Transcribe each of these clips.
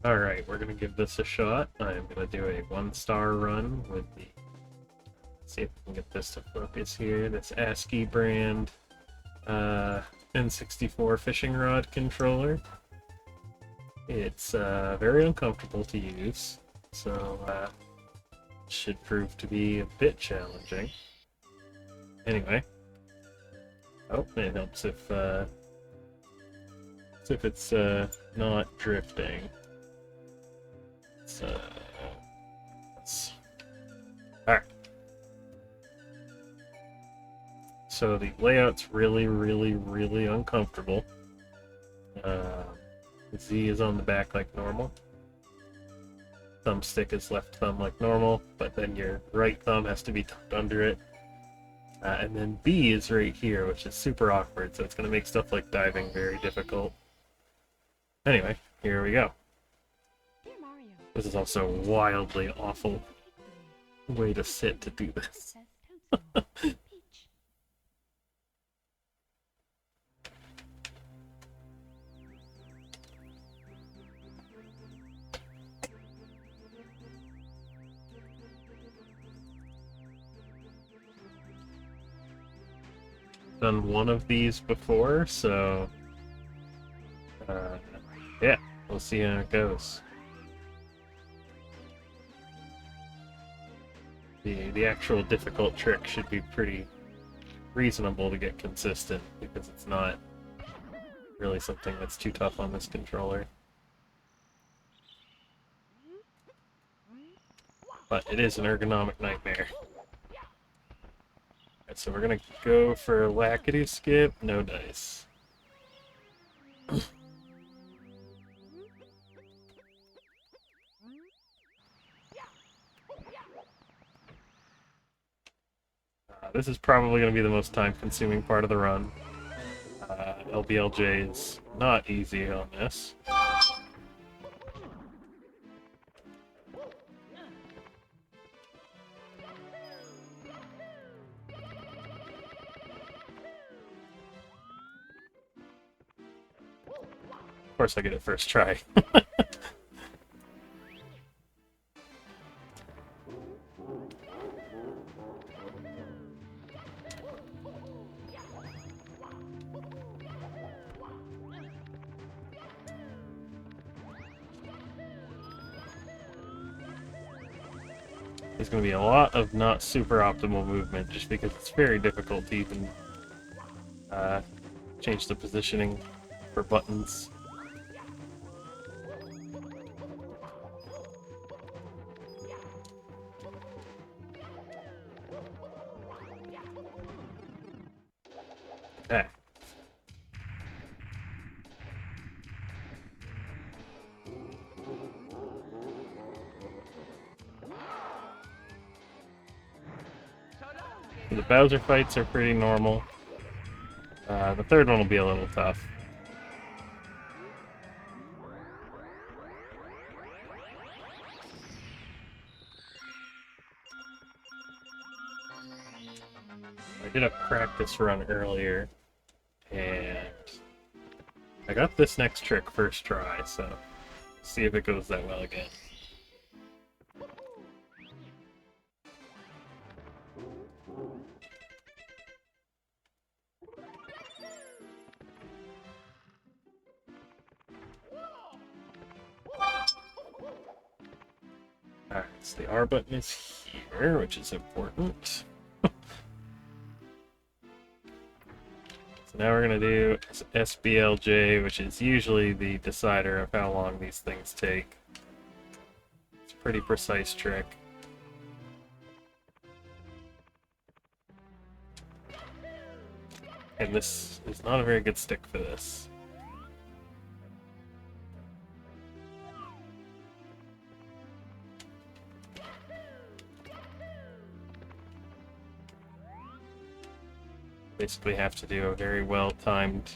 Alright, we're gonna give this a shot. I'm gonna do a 1-star run with the. Let's see if we can get this to focus here. This ASCII brand N64 fishing rod controller. It's very uncomfortable to use, so should prove to be a bit challenging. Anyway, oh, it helps if it's not drifting. So, alright. So the layout's really, really, really uncomfortable. Z is on the back like normal. Thumbstick is left thumb like normal, but then your right thumb has to be tucked under it. And then B is right here, which is super awkward, so it's going to make stuff like diving very difficult. Anyway, here we go. This is also a wildly awful way to sit to do this. Done one of these before, so yeah, we'll see how it goes. The actual difficult trick should be pretty reasonable to get consistent, because it's not really something that's too tough on this controller. But it is an ergonomic nightmare. Alright, so we're gonna go for Lackady Skip, no dice. This is probably going to be the most time-consuming part of the run. LBLJ is not easy on this. Of course I get it first try. There's going to be a lot of not super optimal movement, just because it's very difficult to even change the positioning for buttons. Okay. The Bowser fights are pretty normal. The third one will be a little tough. I did a practice run earlier, and I got this next trick first try, so see if it goes that well again. Alright, so the R button is here, which is important. So now we're going to do SBLJ, which is usually the decider of how long these things take. It's a pretty precise trick. And this is not a very good stick for this. Basically have to do a very well-timed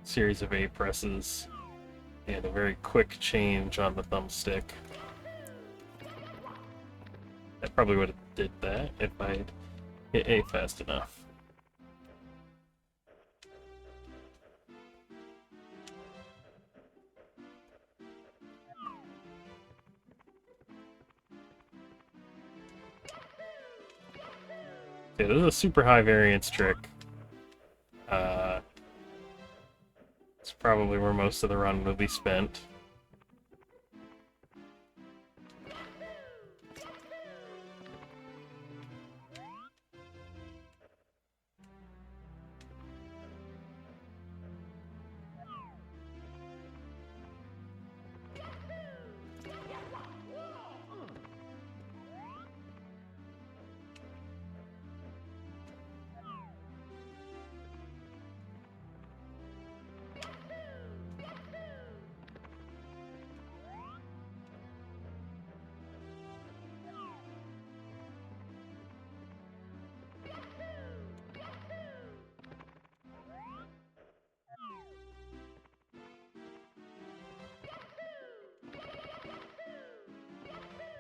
series of A presses and a very quick change on the thumbstick. I probably would have did that if I'd hit A fast enough. Okay, this is a super high variance trick. It's probably where most of the run will be spent.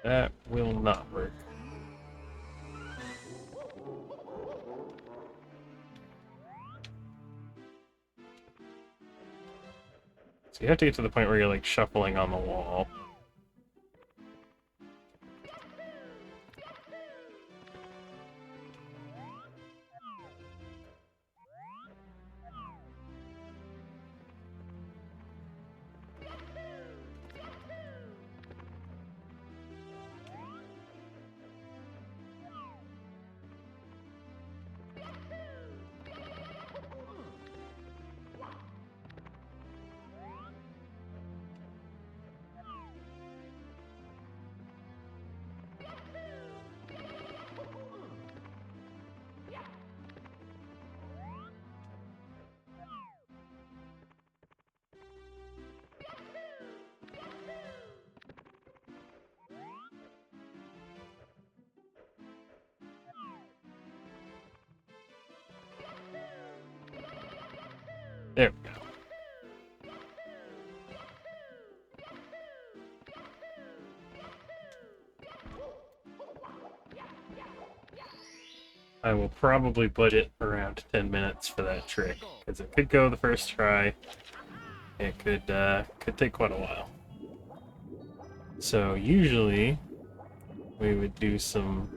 That will not work. So you have to get to the point where you're like shuffling on the wall. There we go. I will probably budget around 10 minutes for that trick, because it could go the first try. It could take quite a while. So usually we would do some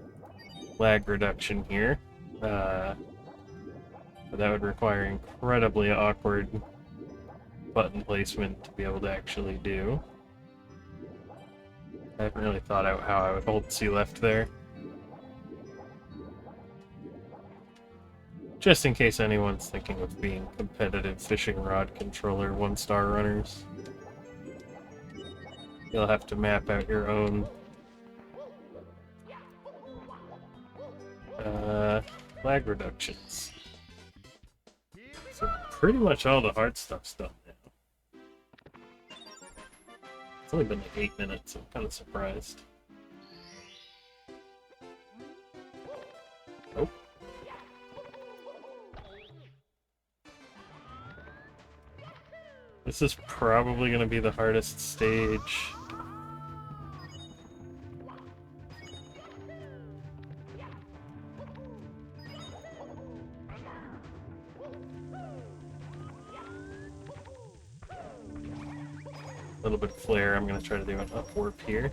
lag reduction here. But that would require incredibly awkward button placement to be able to actually do. I haven't really thought out how I would hold C left there. Just in case anyone's thinking of being competitive fishing rod controller 1-star runners. You'll have to map out your own lag reductions. So pretty much all the hard stuff's done now. It's only been like 8 minutes, I'm kind of surprised. Nope. This is probably going to be the hardest stage. A little bit of flare. I'm going to try to do an up warp here.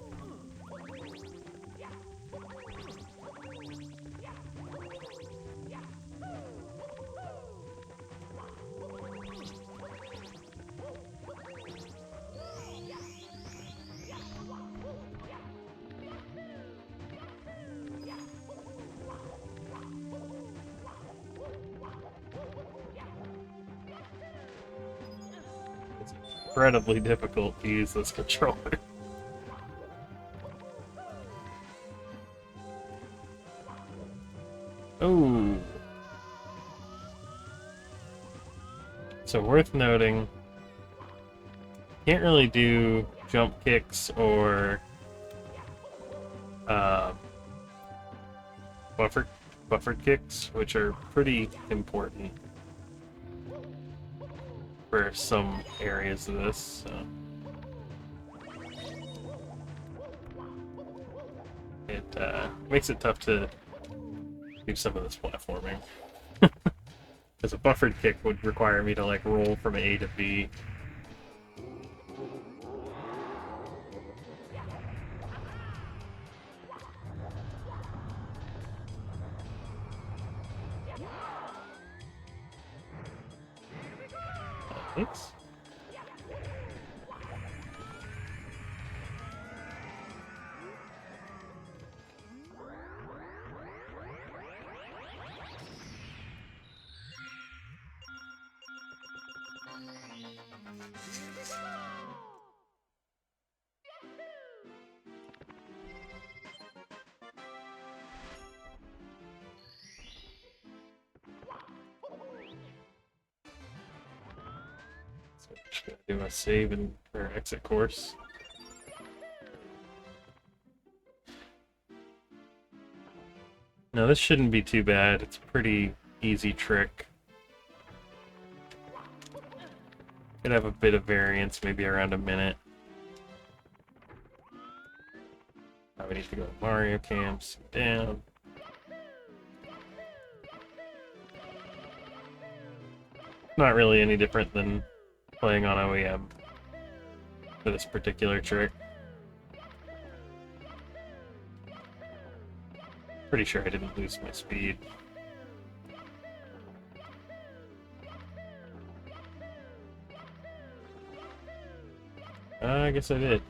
Incredibly difficult to use this controller. Oh. So worth noting, can't really do jump kicks or buffered kicks, which are pretty important for some areas of this. So. It makes it tough to do some of this platforming. Because a buffered kick would require me to like roll from A to B. Thanks. So just gonna do a save and or exit course. Now this shouldn't be too bad. It's a pretty easy trick. Could have a bit of variance, maybe around a minute. Now we need to go to Mario Camps, down. Not really any different than playing on OEM for this particular trick. Pretty sure I didn't lose my speed. I guess I did.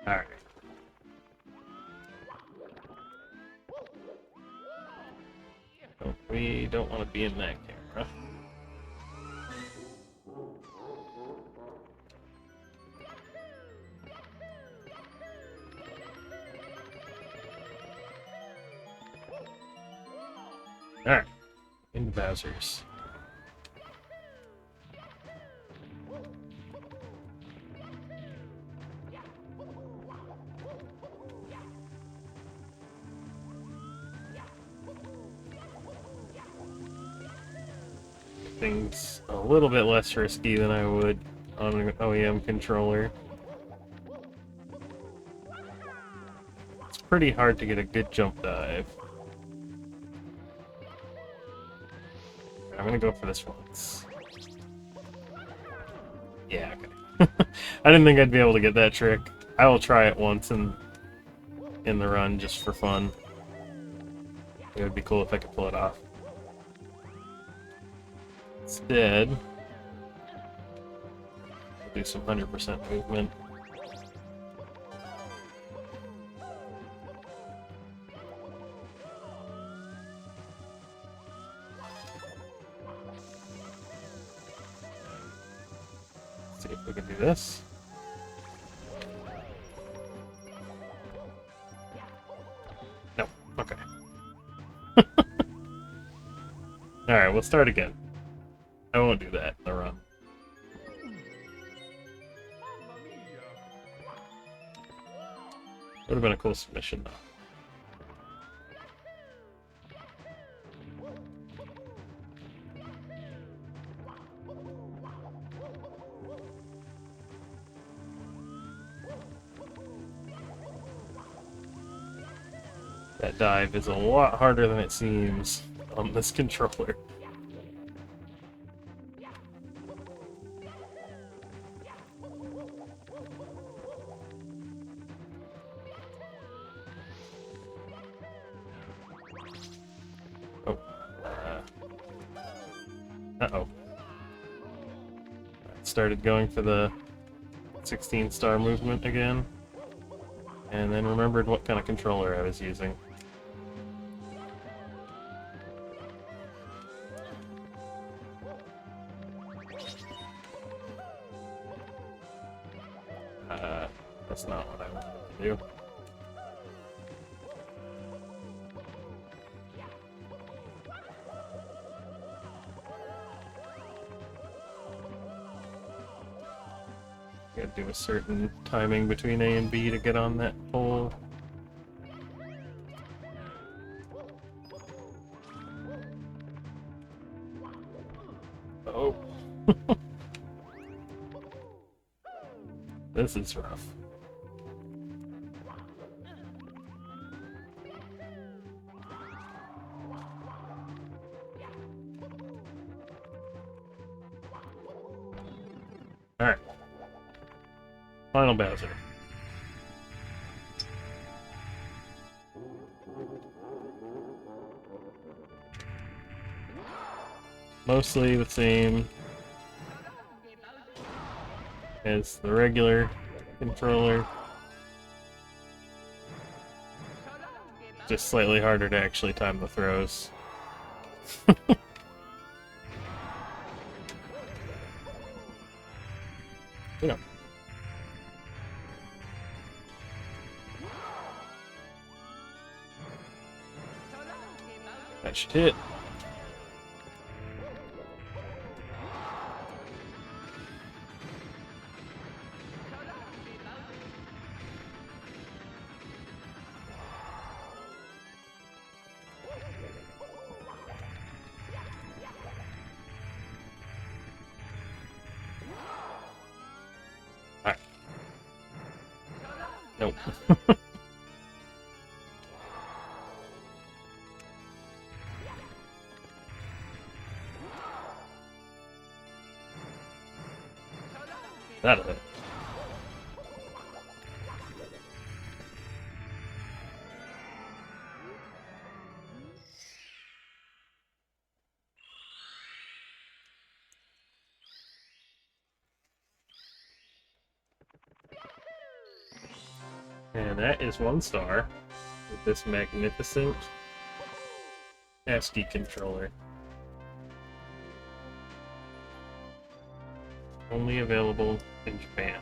Alright. Oh, we don't want to be in that camera. Alright. Into Bowser's. Things a little bit less risky than I would on an OEM controller. It's pretty hard to get a good jump dive. I'm gonna go for this once. Yeah, okay. I didn't think I'd be able to get that trick. I will try it once in the run just for fun. It would be cool if I could pull it off. Instead, we'll do some 100% movement. Let's see if we can do this. No, okay. Alright, we'll start again. I won't do that in the run. Would have been a cool submission, though. That dive is a lot harder than it seems on this controller. Oh. Uh-oh. I started going for the 16-star movement again, and then remembered what kind of controller I was using. That's not what I wanted to do. Gotta do a certain timing between A and B to get on that pole. Oh. This is rough. Alright. Final Bowser. Mostly the same as the regular controller. Just slightly harder to actually time the throws. You know. That should hit. Alright. Nope. That'll hit. And that is 1 star with this magnificent SD controller. Only available in Japan.